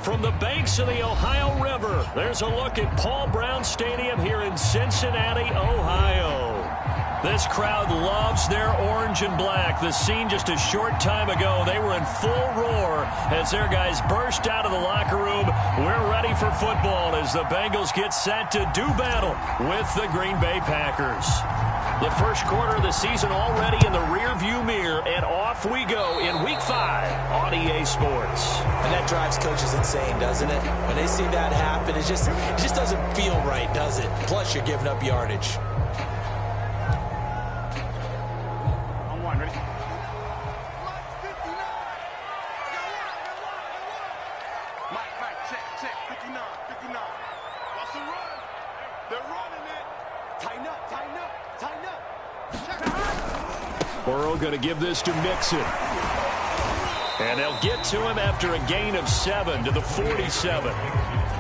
From the banks of the Ohio River, there's a look at Paul Brown Stadium here in Cincinnati, Ohio. This crowd loves their orange and black. The scene just a short time ago, they were in full roar as their guys burst out of the locker room. We're ready for football as the Bengals get set to do battle with the Green Bay Packers. The first quarter of the season already in the rearview mirror, and off we go in Week 5 on EA Sports. And that drives coaches insane, doesn't it? When they see that happen, it just doesn't feel right, does it? Plus, you're giving up yardage. Burrow going to give this to Mixon. And they'll get to him after a gain of 7 to the 47.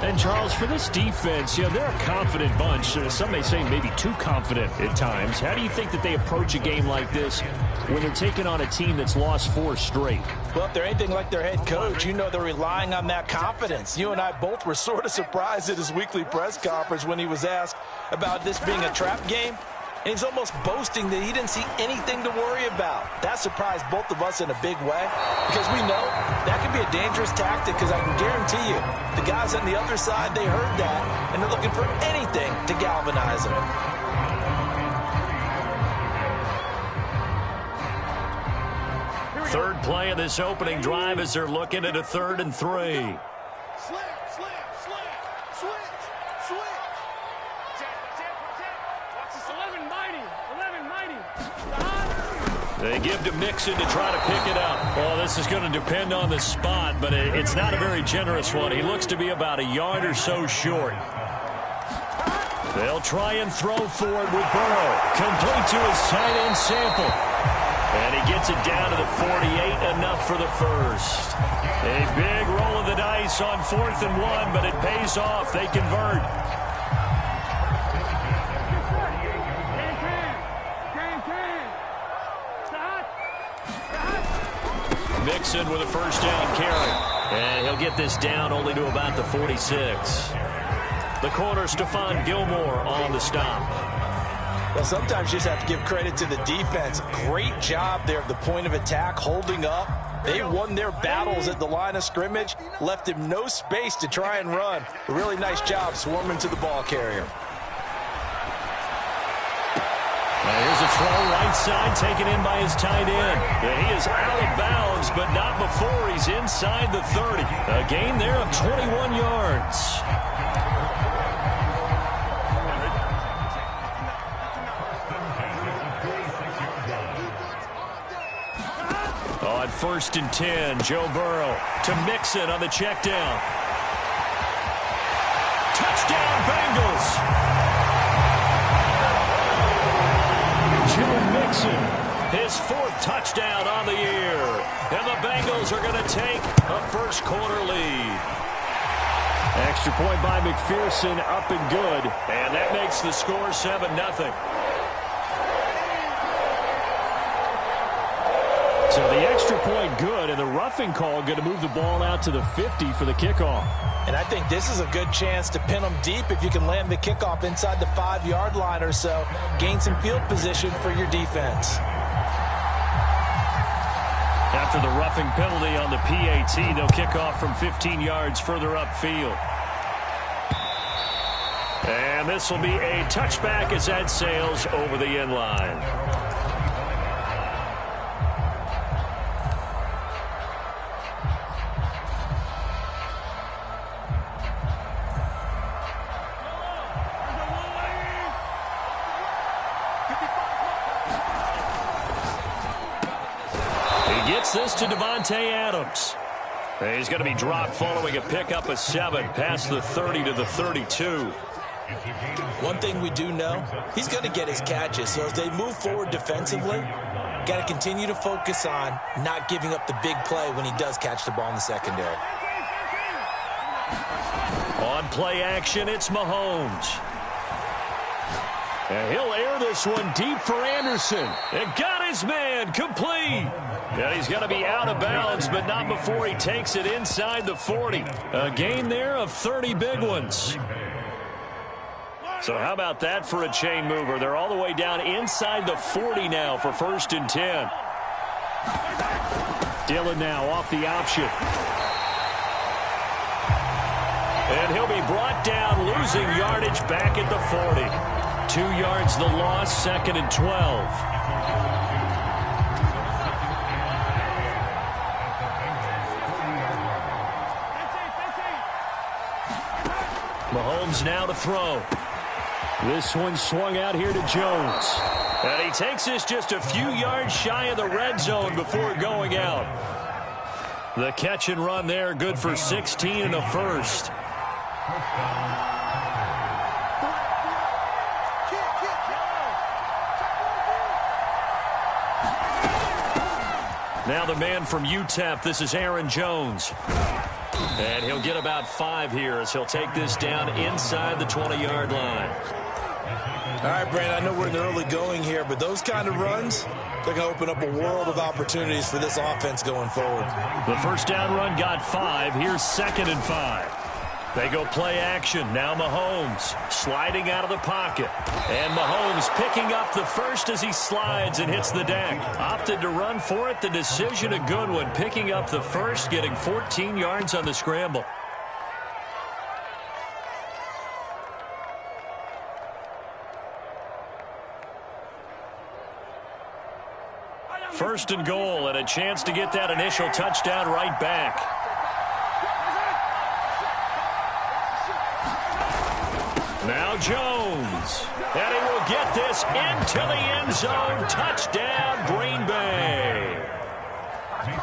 And, Charles, for this defense, they're a confident bunch. Some may say maybe too confident at times. How do you think that they approach a game like this when they're taking on a team that's lost 4 straight? Well, if they're anything like their head coach, they're relying on that confidence. You and I both were sort of surprised at his weekly press conference when he was asked about this being a trap game. And he's almost boasting that he didn't see anything to worry about. That surprised both of us in a big way because we know that can be a dangerous tactic because I can guarantee you the guys on the other side, they heard that, and they're looking for anything to galvanize them. Third play of this opening drive as they're looking at a 3rd and 3. They give to Mixon to try to pick it up. Well, this is going to depend on the spot, but it's not a very generous one. He looks to be about a yard or so short. They'll try and throw forward with Burrow. Complete to his tight end Sample. And he gets it down to the 48, enough for the first. A big roll of the dice on 4th and 1, but it pays off. They convert. Mixon with a first down carry. And he'll get this down only to about the 46. The corner, Stephon Gilmore, on the stop. Well, sometimes you just have to give credit to the defense. Great job there at the point of attack, holding up. They won their battles at the line of scrimmage, left him no space to try and run. A really nice job swarming to the ball carrier. Here's a throw right side taken in by his tight end. He is out of bounds, but not before he's inside the 30. A gain there of 21 yards. On 1st and 10, Joe Burrow to Mixon on the check down. Touchdown, Bengals! Joe Mixon, his 4th touchdown on the year. And the Bengals are going to take a first quarter lead. Extra point by McPherson, up and good. And that makes the score 7-0. So the extra point good, and the roughing call going to move the ball out to the 50 for the kickoff. And I think this is a good chance to pin them deep if you can land the kickoff inside the 5-yard line or so. Gain some field position for your defense. After the roughing penalty on the PAT, they'll kick off from 15 yards further upfield. And this will be a touchback as that sails over the end line. This to Devontae Adams. He's going to be dropped following a pickup of 7 past the 30 to the 32. One thing we do know, he's going to get his catches. So as they move forward defensively, got to continue to focus on not giving up the big play when he does catch the ball in the secondary. On play action, it's Mahomes. And he'll air this one deep for Anderson. And got his man complete. And he's going to be out of bounds, but not before he takes it inside the 40. A gain there of 30 big ones. So how about that for a chain mover? They're all the way down inside the 40 now for 1st and 10. Dillon now off the option. And he'll be brought down, losing yardage back at the 40. 2 yards the loss, 2nd and 12. Mahomes now to throw. This one swung out here to Jones. And he takes this just a few yards shy of the red zone before going out. The catch and run there, good for 16 and a first. Now the man from UTEP, this is Aaron Jones. And he'll get about 5 here as he'll take this down inside the 20-yard line. All right, Brandon, I know we're in the early going here, but those kind of runs, they're going to open up a world of opportunities for this offense going forward. The first down run got 5. Here's 2nd and 5. They go play action. Now Mahomes sliding out of the pocket. And Mahomes picking up the first as he slides and hits the deck. Opted to run for it. The decision a good one. Picking up the first, getting 14 yards on the scramble. First and goal, and a chance to get that initial touchdown right back. Now Jones, and he will get this into the end zone. Touchdown, Green Bay.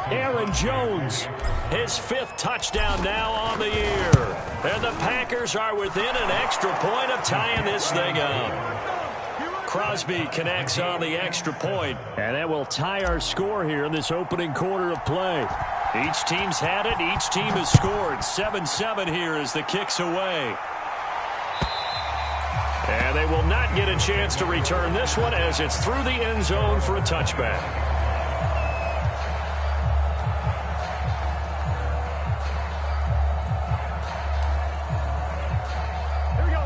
Aaron Jones, his 5th touchdown now on the year. And the Packers are within an extra point of tying this thing up. Crosby connects on the extra point, and that will tie our score here in this opening quarter of play. Each team's had it. Each team has scored. 7-7 here as the kick's away. And they will not get a chance to return this one as it's through the end zone for a touchback.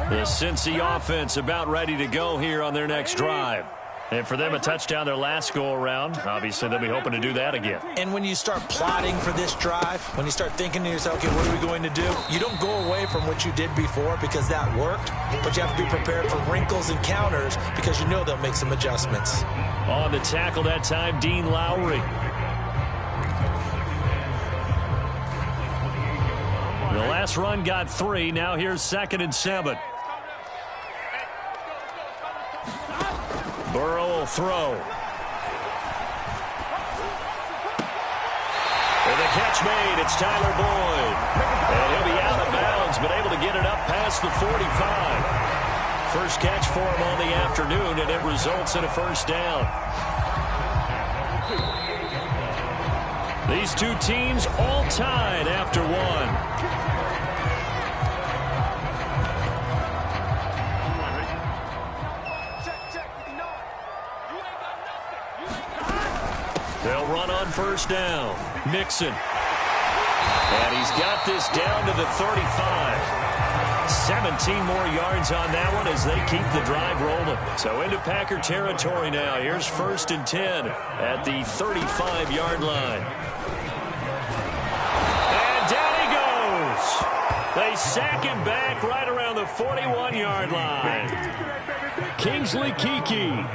The Cincy offense about ready to go here on their next drive. And for them, a touchdown their last go-around. Obviously, they'll be hoping to do that again. And when you start plotting for this drive, when you start thinking to yourself, okay, what are we going to do? You don't go away from what you did before because that worked, but you have to be prepared for wrinkles and counters because you know they'll make some adjustments. On the tackle that time, Dean Lowry. The last run got 3. Now here's 2nd and 7. Burrow will throw. And the catch made. It's Tyler Boyd. And he'll be out of bounds, but able to get it up past the 45. First catch for him on the afternoon, and it results in a first down. These two teams all tied after one. They'll run on first down. Mixon. And he's got this down to the 35. 17 more yards on that one as they keep the drive rolling. So into Packer territory now. Here's 1st and 10 at the 35-yard line. And down he goes. They sack him back right around the 41-yard line. Kingsley Keke.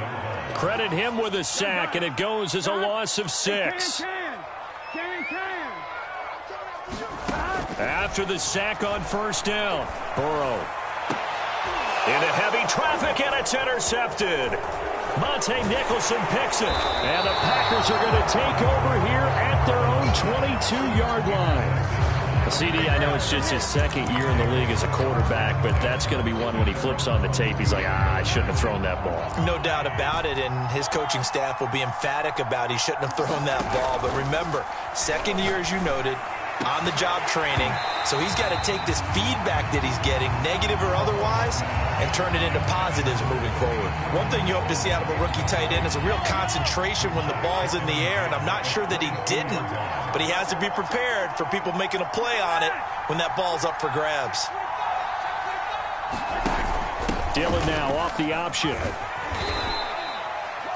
Credit him with a sack, and it goes as a loss of 6. After the sack on first down, Burrow into heavy traffic, and it's intercepted. Monte Nicholson picks it, and the Packers are going to take over here at their own 22-yard line. CD, I know it's just his 2nd year in the league as a quarterback, but that's going to be one when he flips on the tape. He's like, I shouldn't have thrown that ball. No doubt about it, and his coaching staff will be emphatic about he shouldn't have thrown that ball. But remember, 2nd year, as you noted, on-the-job training. So he's got to take this feedback that he's getting, negative or otherwise, and turn it into positives moving forward. One thing you hope to see out of a rookie tight end is a real concentration when the ball's in the air, and I'm not sure that he didn't, but he has to be prepared for people making a play on it when that ball's up for grabs. Dillon now off the option.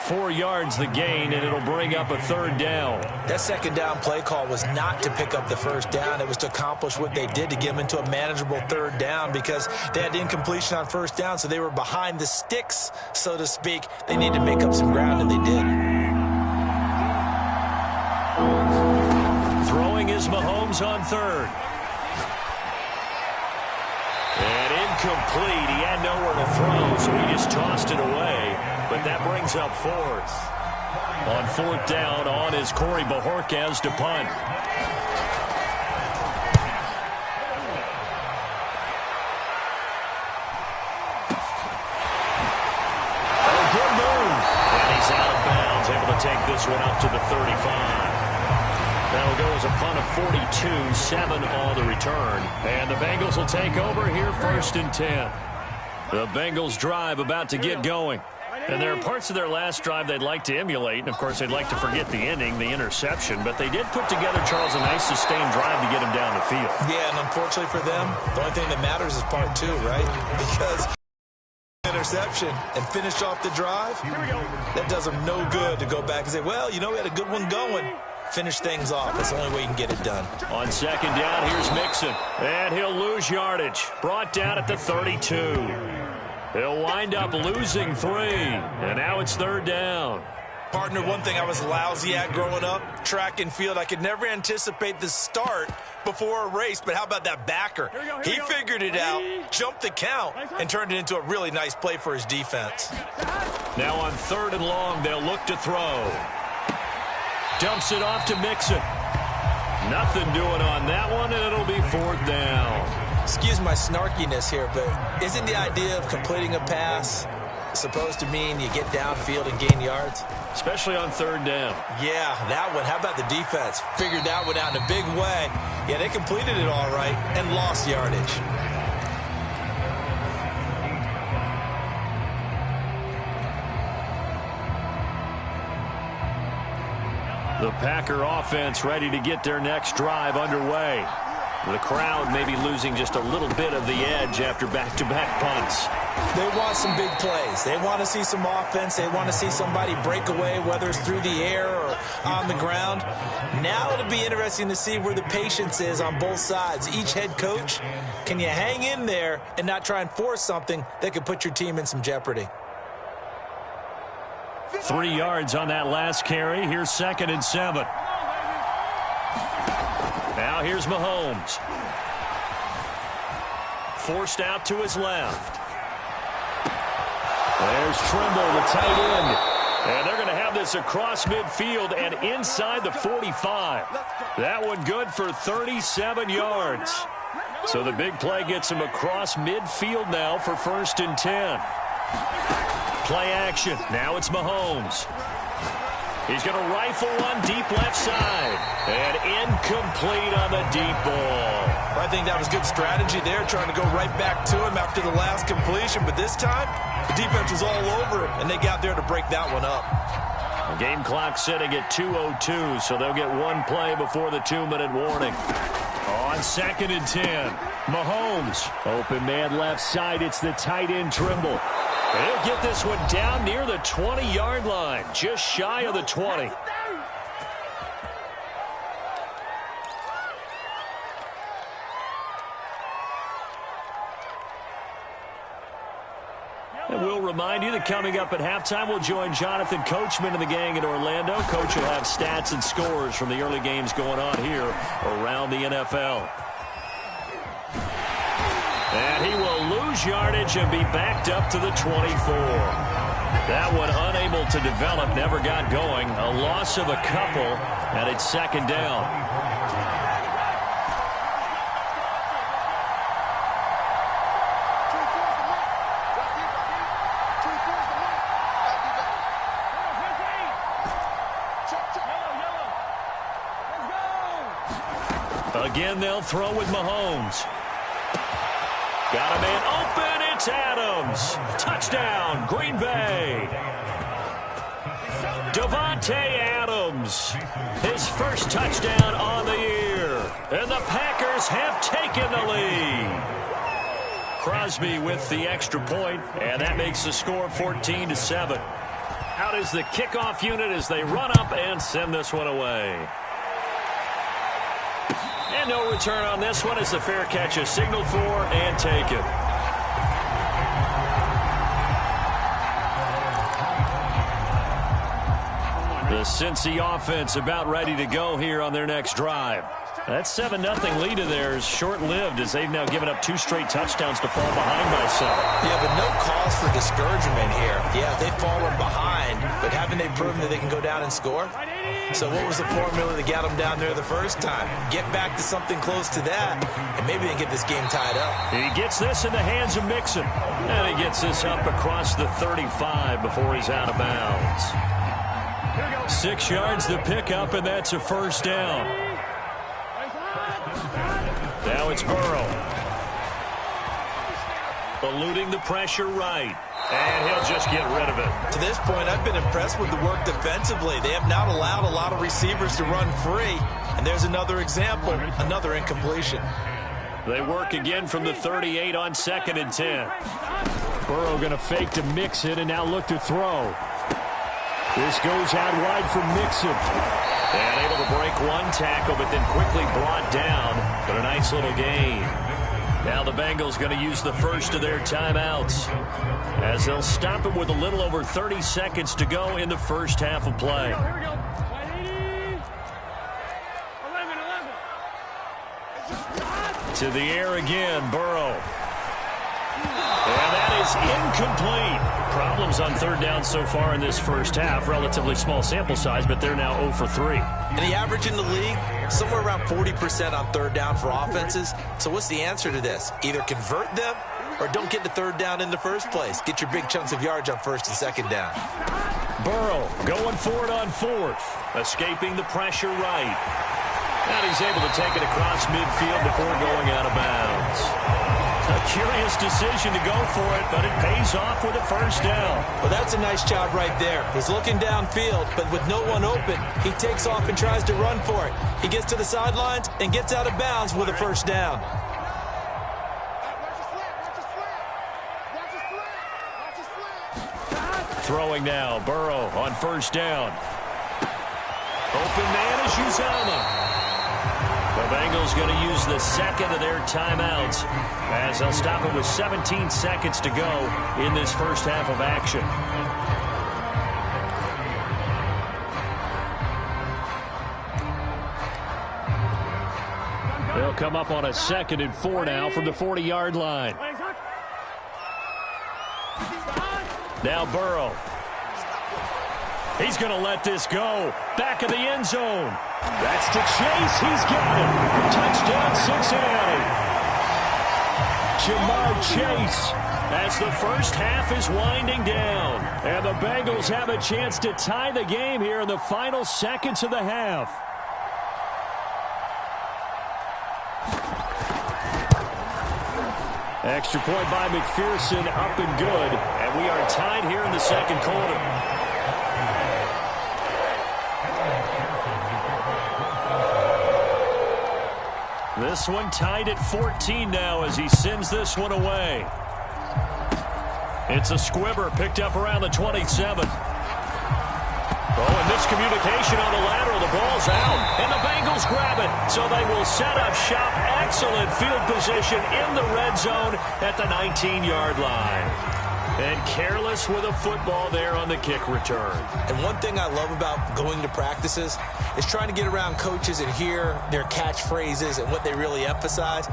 4 yards the gain, and it'll bring up a third down. That second down play call was not to pick up the first down. It was to accomplish what they did, to get them into a manageable third down, because they had incompletion on first down, so they were behind the sticks, so to speak. They needed to make up some ground, and they did. Throwing is Mahomes on third. And incomplete. He had nowhere to throw, so he just tossed it away. But that brings up fourth. On fourth down, on is Corey Bojorquez to punt. Oh, good move. And he's out of bounds, able to take this one up to the 35. That'll go as a punt of 42, 7 on the return. And the Bengals will take over here, 1st and 10. The Bengals drive about to get going. And there are parts of their last drive they'd like to emulate. And, of course, they'd like to forget the ending, the interception. But they did put together, Charles, a nice sustained drive to get him down the field. Yeah, and unfortunately for them, the only thing that matters is part 2, right? Because interception and finish off the drive, that does them no good to go back and say, well, you know, we had a good one going. Finish things off. That's the only way you can get it done. On second down, here's Mixon. And he'll lose yardage. Brought down at the 32. He'll wind up losing 3. And now it's third down. Partner, one thing I was lousy at growing up, track and field, I could never anticipate the start before a race, but how about that backer? He figured it out, jumped the count, and turned it into a really nice play for his defense. Now on third and long, they'll look to throw. Dumps it off to Mixon. Nothing doing on that one, and it'll be fourth down. Excuse my snarkiness here, but isn't the idea of completing a pass supposed to mean you get downfield and gain yards? Especially on third down. Yeah, that one. How about the defense? Figured that one out in a big way. Yeah, they completed it all right and lost yardage. The Packer offense ready to get their next drive underway. The crowd maybe losing just a little bit of the edge after back-to-back punts. They want some big plays. They want to see some offense. They want to see somebody break away, whether it's through the air or on the ground. Now it'll be interesting to see where the patience is on both sides. Each head coach, can you hang in there and not try and force something that could put your team in some jeopardy? 3 yards on that last carry. Here's 2nd and 7. Now here's Mahomes. Forced out to his left. There's Trimble, the tight end. And they're going to have this across midfield and inside the 45. That one good for 37 yards. So the big play gets him across midfield now for 1st and 10. Play action. Now it's Mahomes. He's going to rifle one deep left side. And incomplete on the deep ball. I think that was good strategy there, trying to go right back to him after the last completion. But this time, the defense was all over him, and they got there to break that one up. The game clock sitting at 2:02, so they'll get one play before the 2-minute warning. On 2nd and 10, Mahomes. Open man left side. It's the tight end Trimble. He'll get this one down near the 20-yard line, just shy of the 20. And we'll remind you that coming up at halftime, we'll join Jonathan Coachman and the gang in Orlando. Coach will have stats and scores from the early games going on here around the NFL. And he will lose yardage and be backed up to the 24. That one unable to develop, never got going. A loss of a couple, and it's 2nd down. Again, they'll throw with Mahomes. Got a man open. It's Adams. Touchdown, Green Bay. Davante Adams, his first touchdown on the year. And the Packers have taken the lead. Crosby with the extra point, and that makes the score 14-7. Out is the kickoff unit as they run up and send this one away. And no return on this one as the fair catch is signaled for and taken. The Cincy offense about ready to go here on their next drive. That 7-0 lead of theirs short-lived as they've now given up 2 straight touchdowns to fall behind by 7. Yeah, but no cause for discouragement here. Yeah, they've fallen behind, but haven't they proven that they can go down and score? So what was the formula that got them down there the first time? Get back to something close to that, and maybe they get this game tied up. He gets this in the hands of Mixon, and he gets this up across the 35 before he's out of bounds. 6 yards the pickup, and that's a first down. Now it's Burrow. Eluding the pressure right. And he'll just get rid of it. To this point, I've been impressed with the work defensively. They have not allowed a lot of receivers to run free. And there's another example, another incompletion. They work again from the 38 on 2nd and 10. Burrow going to fake to Mixon and now look to throw. This goes out wide for Mixon. And able to break one tackle, but then quickly brought down. But a nice little gain. Now the Bengals going to use the first of their timeouts as they'll stop it with a little over 30 seconds to go in the first half of play. To the air again, Burrow. And that is incomplete. Problems on 3rd down so far in this first half. Relatively small sample size, but they're now 0 for 3. And the average in the league, somewhere around 40% on 3rd down for offenses. So what's the answer to this? Either convert them or don't get to 3rd down in the first place. Get your big chunks of yards on 1st and 2nd down. Burrow going for it on 4th. Escaping the pressure right. And he's able to take it across midfield before going out of bounds. A curious decision to go for it, but it pays off with a first down. Well, that's a nice job right there. He's looking downfield, but with no one open, he takes off and tries to run for it. He gets to the sidelines and gets out of bounds with a first down. Throwing now, Burrow on 1st down. Open man is Uzomah. The Bengals going to use the 2nd of their timeouts as they'll stop it with 17 seconds to go in this first half of action. They'll come up on a 2nd and 4 now from the 40-yard line. Now Burrow. He's going to let this go. Back of the end zone. That's to Chase. He's got it. Touchdown, Cincinnati. Jamar Chase as the first half is winding down. And the Bengals have a chance to tie the game here in the final seconds of the half. Extra point by McPherson, up and good. And we are tied here in the 2nd quarter. This one tied at 14 now as he sends this one away. It's a squibber picked up around the 27. Oh, and miscommunication on the lateral. The ball's out, and the Bengals grab it. So they will set up shop. Excellent field position in the red zone at the 19-yard line. And careless with a football there on the kick return. And one thing I love about going to practices is trying to get around coaches and hear their catchphrases and what they really emphasize.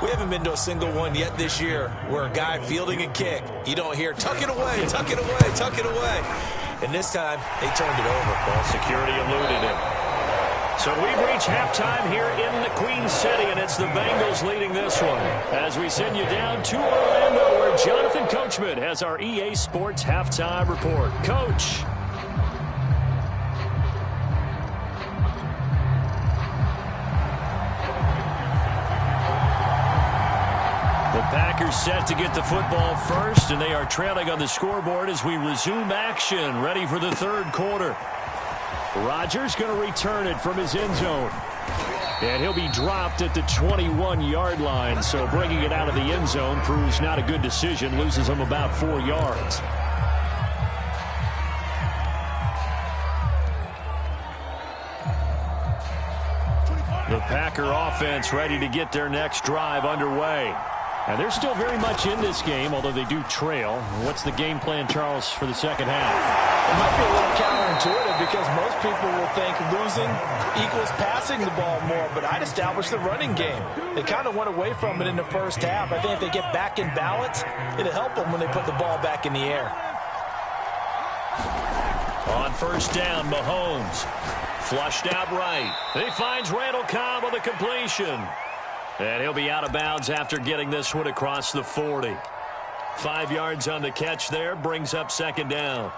We haven't been to a single one yet this year where a guy fielding a kick, you don't hear, tuck it away, tuck it away, tuck it away. And this time, they turned it over. Ball security eluded him. So we've reached halftime here in the Queen City, and it's the Bengals leading this one. As we send you down to Orlando, where Jonathan Coachman has our EA Sports halftime report. Coach. Packers set to get the football first, and they are trailing on the scoreboard as we resume action, ready for the third quarter. Rodgers going to return it from his end zone. And he'll be dropped at the 21-yard line, so bringing it out of the end zone proves not a good decision, loses him about 4 yards. The Packer offense ready to get their next drive underway. And they're still very much in this game, although they do trail. What's the game plan, Charles, for the second half? It might be a little counterintuitive because most people will think losing equals passing the ball more, but I'd establish the running game. They kind of went away from it in the first half. I think if they get back in balance, it'll help them when they put the ball back in the air. On first down, Mahomes. Flushed out right. He finds Randall Cobb on the completion. And he'll be out of bounds after getting this one across the 40. 5 yards on the catch there, brings up second down.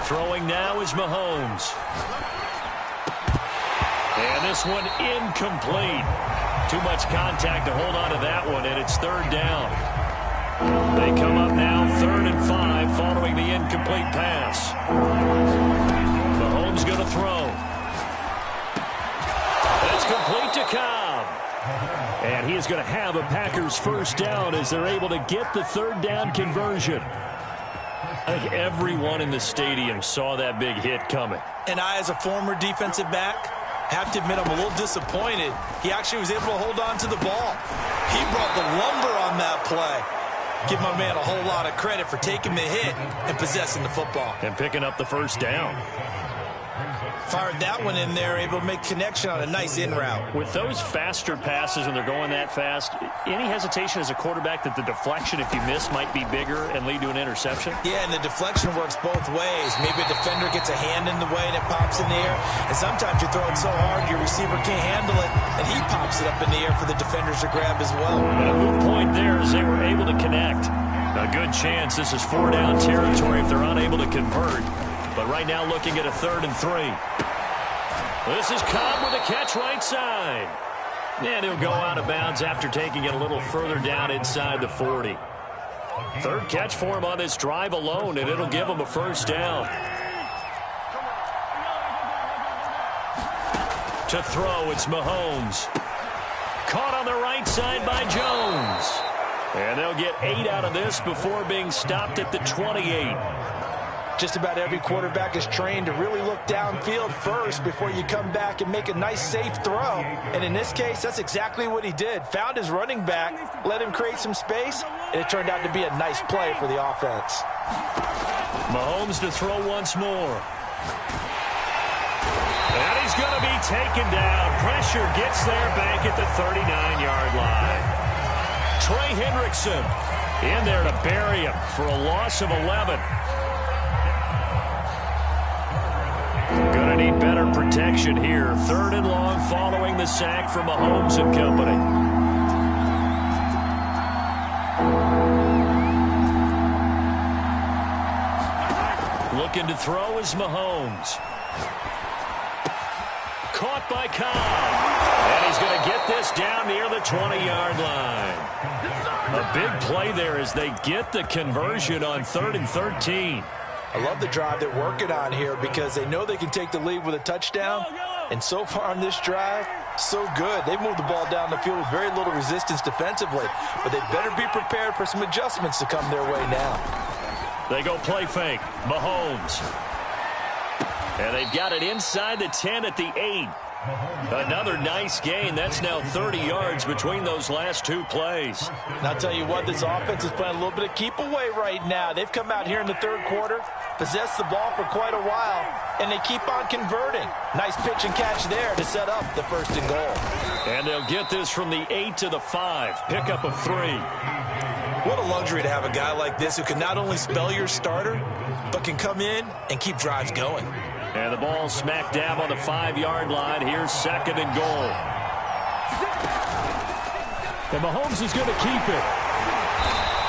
Throwing now is Mahomes. And this one incomplete. Too much contact to hold on to that one, and it's third down. They come up now 3rd and 5 following the incomplete pass. Mahomes going to throw. That's complete to Cobb. And he is going to have a Packers first down as they're able to get the third down conversion. I think everyone in the stadium saw that big hit coming. And I, as a former defensive back, have to admit I'm a little disappointed. He actually was able to hold on to the ball. He brought the lumber on that play. Give my man a whole lot of credit for taking the hit and possessing the football. And picking up the first down. Fired that one in there, able to make connection on a nice in route. With those faster passes when they're going that fast, any hesitation as a quarterback that the deflection, if you miss, might be bigger and lead to an interception? Yeah, and the deflection works both ways. Maybe a defender gets a hand in the way and it pops in the air. And sometimes you throw it so hard your receiver can't handle it, and he pops it up in the air for the defenders to grab as well. And a moot point there as they were able to connect. A good chance this is 4-down territory if they're unable to convert. But right now looking at a 3rd and 3. This is Cobb with a catch right side. And he'll go out of bounds after taking it a little further down inside the 40. Third catch for him on this drive alone, and it'll give him a first down. To throw, it's Mahomes. Caught on the right side by Jones. And they'll get 8 out of this before being stopped at the 28. Just about every quarterback is trained to really look downfield first before you come back and make a nice, safe throw. And in this case, that's exactly what he did. Found his running back, let him create some space, and it turned out to be a nice play for the offense. Mahomes to throw once more. And he's going to be taken down. Pressure gets there back at the 39-yard line. Trey Hendrickson in there to bury him for a loss of 11. Going to need better protection here. 3rd and long following the sack from Mahomes and company. Looking to throw is Mahomes. Caught by Cobb. And he's going to get this down near the 20-yard line. A big play there as they get the conversion on 3rd and 13. I love the drive they're working on here because they know they can take the lead with a touchdown. And so far on this drive, so good. They've moved the ball down the field with very little resistance defensively. But they better be prepared for some adjustments to come their way now. They go play fake. Mahomes. And they've got it inside the 10 at the 8. Another nice gain. That's now 30 yards between those last 2 plays. And I'll tell you what, this offense is playing a little bit of keep away right now. They've come out here in the 3rd quarter, possessed the ball for quite a while, and they keep on converting. Nice pitch and catch there to set up the 1st and goal. And they'll get this from the 8 to the 5. Pickup of 3. What a luxury to have a guy like this who can not only spell your starter, but can come in and keep drives going. And the ball smack dab on the 5-yard line. Here's 2nd and goal. And Mahomes is going to keep it.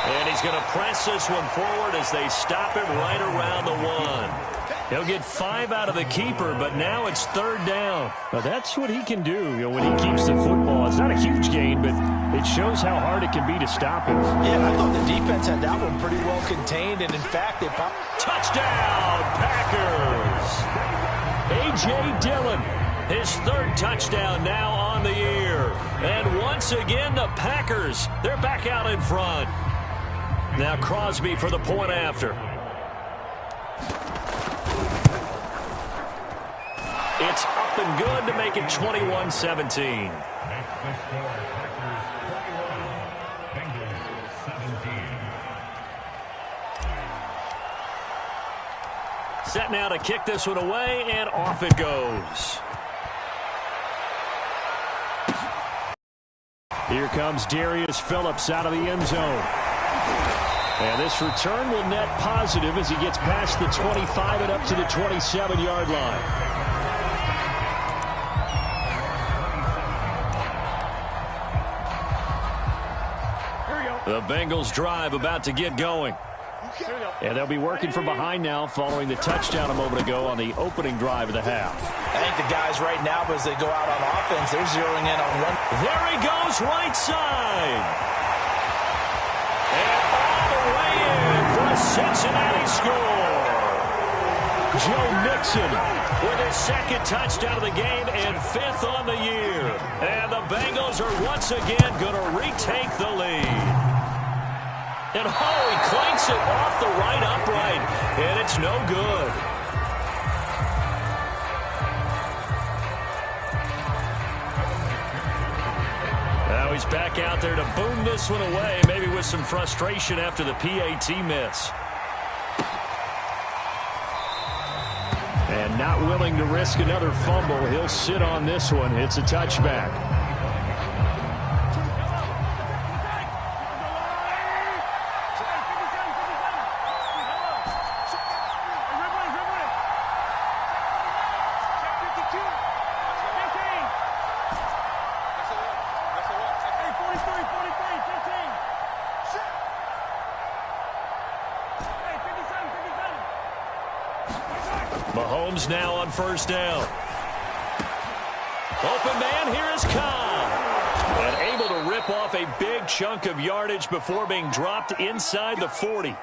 And he's going to press this one forward as they stop it right around the 1. He'll get 5 out of the keeper, but now it's 3rd down. Now that's what he can do, when he keeps the football. It's not a huge gain, but it shows how hard it can be to stop him. Yeah, I thought the defense had that one pretty well contained, and in fact, they popped. Touchdown, Packers! A.J. Dillon, his 3rd touchdown now on the year. And once again, the Packers, they're back out in front. Now Crosby for the point after. It's up and good to make it 21-17. Set now to kick this one away, and off it goes. Here comes Darius Phillips out of the end zone. And this return will net positive as he gets past the 25 and up to the 27-yard line. The Bengals drive about to get going. And they'll be working from behind now following the touchdown a moment ago on the opening drive of the half. I think the guys right now, as they go out on offense, they're zeroing in on one. There he goes, right side. And all the way in for a Cincinnati score. Joe Mixon with his 2nd touchdown of the game and 5th on the year. And the Bengals are once again going to retake the lead. And he clanks it off the right upright, and it's no good. Now he's back out there to boom this one away, maybe with some frustration after the PAT miss. And not willing to risk another fumble, he'll sit on this one. It's a touchback. Mahomes now on 1st down. Open man, here is Cobb. And able to rip off a big chunk of yardage before being dropped inside the 40. 3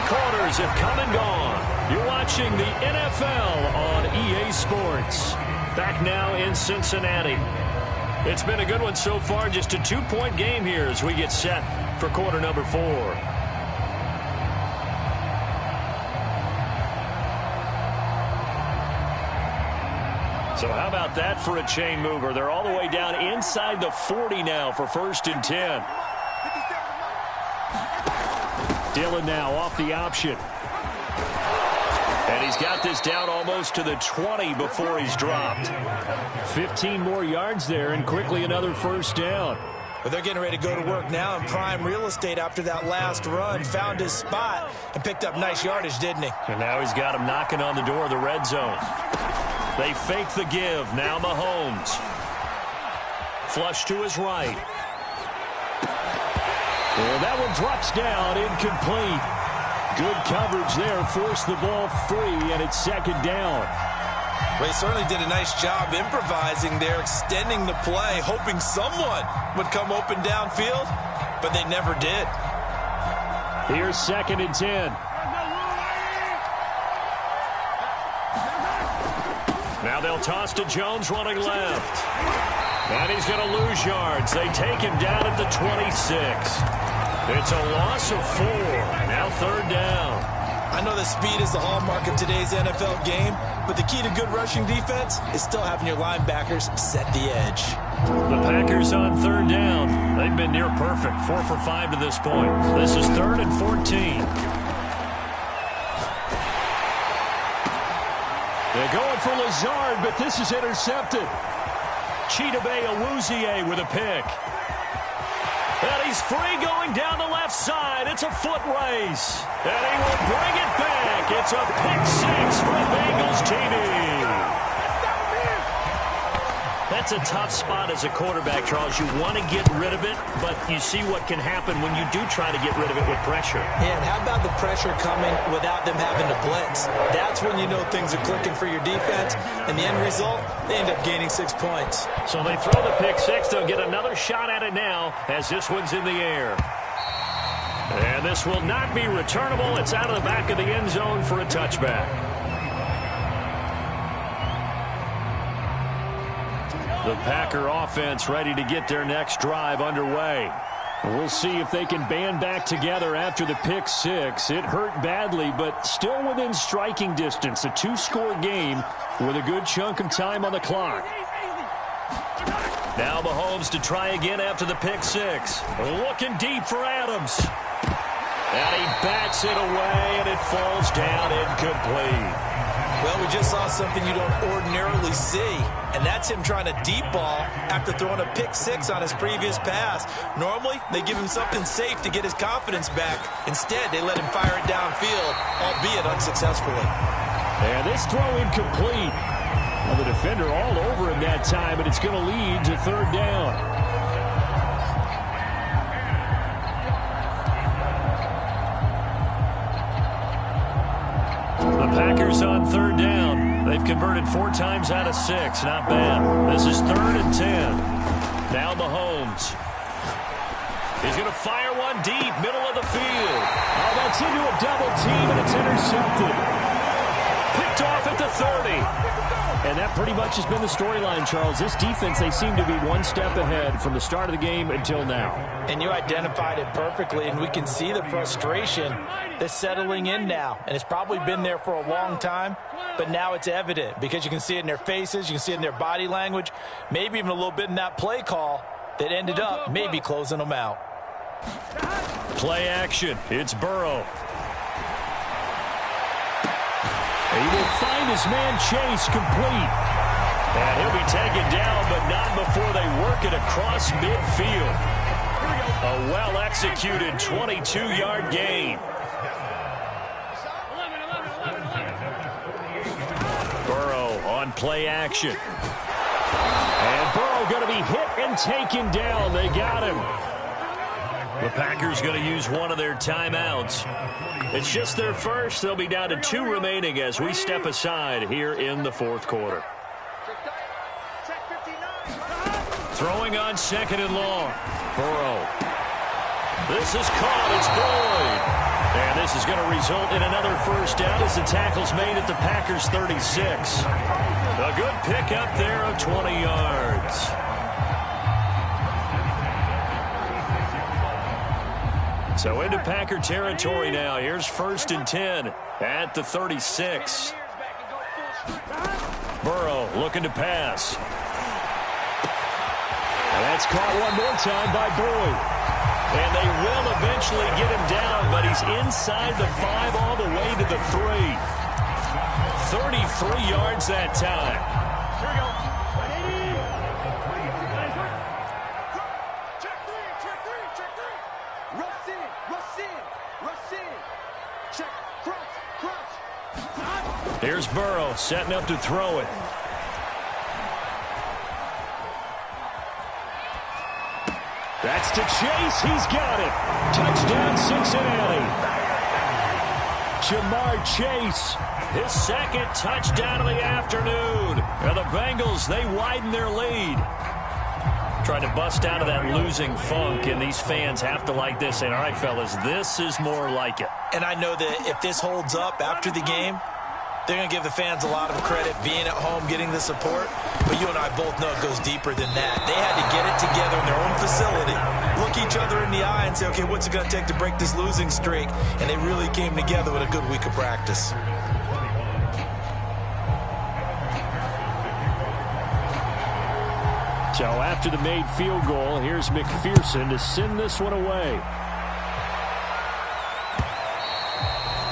quarters have come and gone. You're watching the NFL on EA Sports. Back now in Cincinnati. It's been a good one so far. Just a 2-point game here as we get set for quarter number 4. So how about that for a chain mover? They're all the way down inside the 40 now for 1st and 10. Dillon now off the option. And he's got this down almost to the 20 before he's dropped. 15 more yards there and quickly another 1st down. But they're getting ready to go to work now in prime real estate after that last run. Found his spot and picked up nice yardage, didn't he? And now he's got him knocking on the door of the red zone. They fake the give. Now Mahomes. Flush to his right. And that one drops down, incomplete. Good coverage there. Forced the ball free, and it's 2nd down. Well, he certainly did a nice job improvising there, extending the play, hoping someone would come open downfield, but they never did. Here's 2nd and 10. Now they'll toss to Jones running left. And he's going to lose yards. They take him down at the 26. It's a loss of 4. Now 3rd down. I know that speed is the hallmark of today's NFL game, but the key to good rushing defense is still having your linebackers set the edge. The Packers on 3rd down. They've been near perfect. 4 for 5 to this point. This is 3rd and 14. They're going for Lazard, but this is intercepted. Chidobe Awuzie with a pick. And he's free going down the left side. It's a foot race. And he will bring it back. It's a pick 6 for Bengals TV. That That's a tough spot as a quarterback, Charles. You want to get rid of it, but you see what can happen when you do try to get rid of it with pressure. Yeah, and how about the pressure coming without them having to blitz? That's when you know things are clicking for your defense, and the end result, they end up gaining 6 points. So they throw the pick six. They'll get another shot at it now as this one's in the air. And this will not be returnable. It's out of the back of the end zone for a touchback. The Packer offense ready to get their next drive underway. We'll see if they can band back together after the pick six. It hurt badly, but still within striking distance. A two-score game with a good chunk of time on the clock. Now Mahomes to try again after the pick six. Looking deep for Adams. And he bats it away, and it falls down incomplete. Well, we just saw something you don't ordinarily see, and that's him trying to deep ball after throwing a pick six on his previous pass. Normally, they give him something safe to get his confidence back. Instead, they let him fire it downfield, albeit unsuccessfully. And this throw incomplete. Well, the defender all over him that time, and it's going to lead to third down. The Packers on third down. They've converted 4 times out of 6. Not bad. This is 3rd and 10. Now Mahomes. He's going to fire one deep, middle of the field. Oh, that's into a double team, and it's intercepted. Picked off at the 30. And that pretty much has been the storyline, Charles. This defense, they seem to be one step ahead from the start of the game until now. And you identified it perfectly, and we can see the frustration that's settling in now. And it's probably been there for a long time, but now it's evident because you can see it in their faces, you can see it in their body language, maybe even a little bit in that play call that ended up maybe closing them out. Play action. It's Burrow. He will find his man Chase complete. And he'll be taken down, but not before they work it across midfield. A well-executed 22-yard gain. Burrow on play action. And Burrow going to be hit and taken down. They got him. The Packers going to use one of their timeouts. It's just their first. They'll be down to 2 remaining as we step aside here in the 4th quarter. Throwing on 2nd and long. Burrow. This is caught. It's Boyd. And this is going to result in another first down as the tackle's made at the Packers' 36. A good pickup there of 20 yards. So into Packer territory now. Here's 1st and 10 at the 36. Burrow looking to pass. And that's caught one more time by Boyd. And they will eventually get him down, but he's inside the 5 all the way to the 3. 33 yards that time. Here we go. Here's Burrow setting up to throw it. That's to Chase. He's got it. Touchdown, Cincinnati. Jamar Chase, his 2nd touchdown of the afternoon. And the Bengals, they widen their lead. Trying to bust out of that losing funk, and these fans have to like this. And all right, fellas, this is more like it. And I know that if this holds up after the game, they're going to give the fans a lot of credit being at home, getting the support. But you and I both know it goes deeper than that. They had to get it together in their own facility, look each other in the eye and say, okay, what's it going to take to break this losing streak? And they really came together with a good week of practice. So after the made field goal, here's McPherson to send this one away.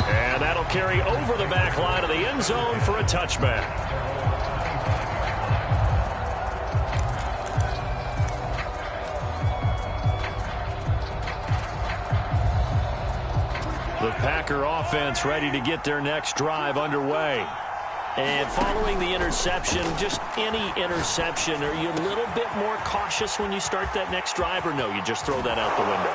And that'll carry over the back line of the end zone for a touchback. The Packer offense ready to get their next drive underway. And following the interception, just any interception, are you a little bit more cautious when you start that next drive, or no, you just throw that out the window?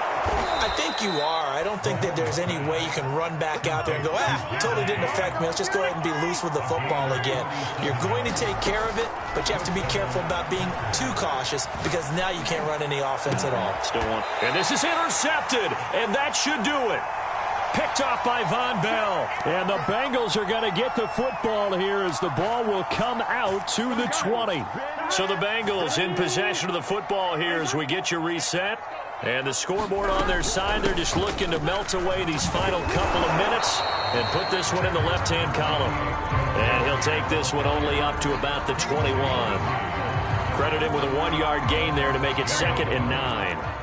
I think you are. I don't think that there's any way you can run back out there and go, totally didn't affect me. Let's just go ahead and be loose with the football again. You're going to take care of it, but you have to be careful about being too cautious because now you can't run any offense at all. Still one. And this is intercepted, and that should do it. Picked off by Von Bell. And the Bengals are going to get the football here as the ball will come out to the 20. So the Bengals in possession of the football here as we get you reset. And the scoreboard on their side, they're just looking to melt away these final couple of minutes and put this one in the left-hand column. And he'll take this one only up to about the 21. Credit him with a 1-yard gain there to make it 2nd and 9.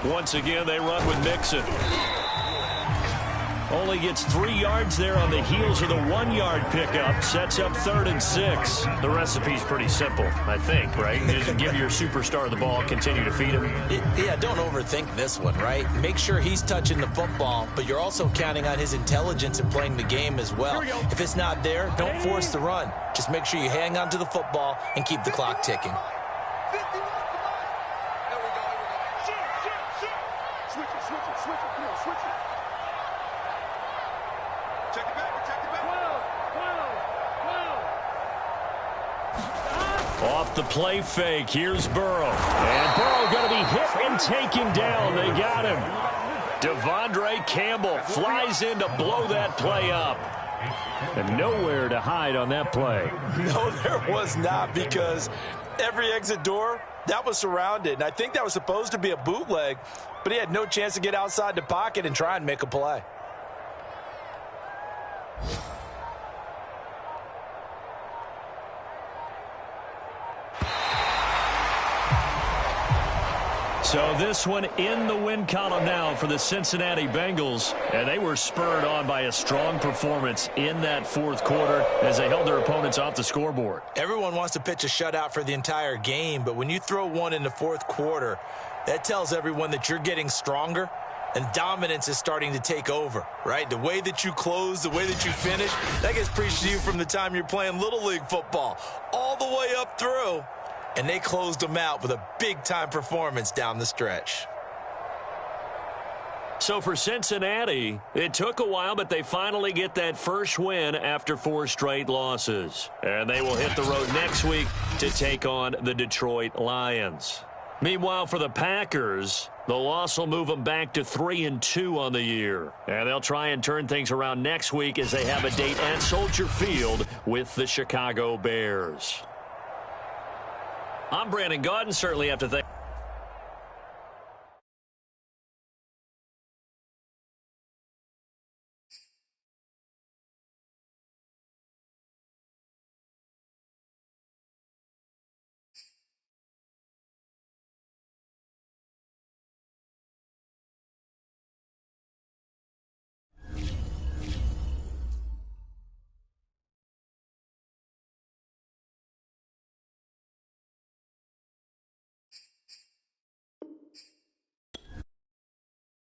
Once again, they run with Mixon. Only gets 3 yards there on the heels of the 1-yard pickup. Sets up 3rd and 6. The recipe's pretty simple, I think, right? Just give your superstar the ball, continue to feed him. Yeah, don't overthink this one, right? Make sure he's touching the football, but you're also counting on his intelligence in playing the game as well. If it's not there, don't force the run. Just make sure you hang on to the football and keep the clock ticking. Off the play fake, here's Burrow. And Burrow going to be hit and taken down. They got him. Devondre Campbell flies in to blow that play up. And nowhere to hide on that play. No, there was not, because every exit door, that was surrounded. And I think that was supposed to be a bootleg, but he had no chance to get outside the pocket and try and make a play. So this one in the win column now for the Cincinnati Bengals. And they were spurred on by a strong performance in that 4th quarter as they held their opponents off the scoreboard. Everyone wants to pitch a shutout for the entire game, but when you throw one in the 4th quarter, that tells everyone that you're getting stronger and dominance is starting to take over, right? The way that you close, the way that you finish, that gets preached to you from the time you're playing Little League football all the way up through. And they closed them out with a big-time performance down the stretch. So for Cincinnati, it took a while, but they finally get that first win after 4 straight losses. And they will hit the road next week to take on the Detroit Lions. Meanwhile, for the Packers, the loss will move them back to 3-2 on the year. And they'll try and turn things around next week as they have a date at Soldier Field with the Chicago Bears. I'm Brandon Gaudin. Certainly have to thank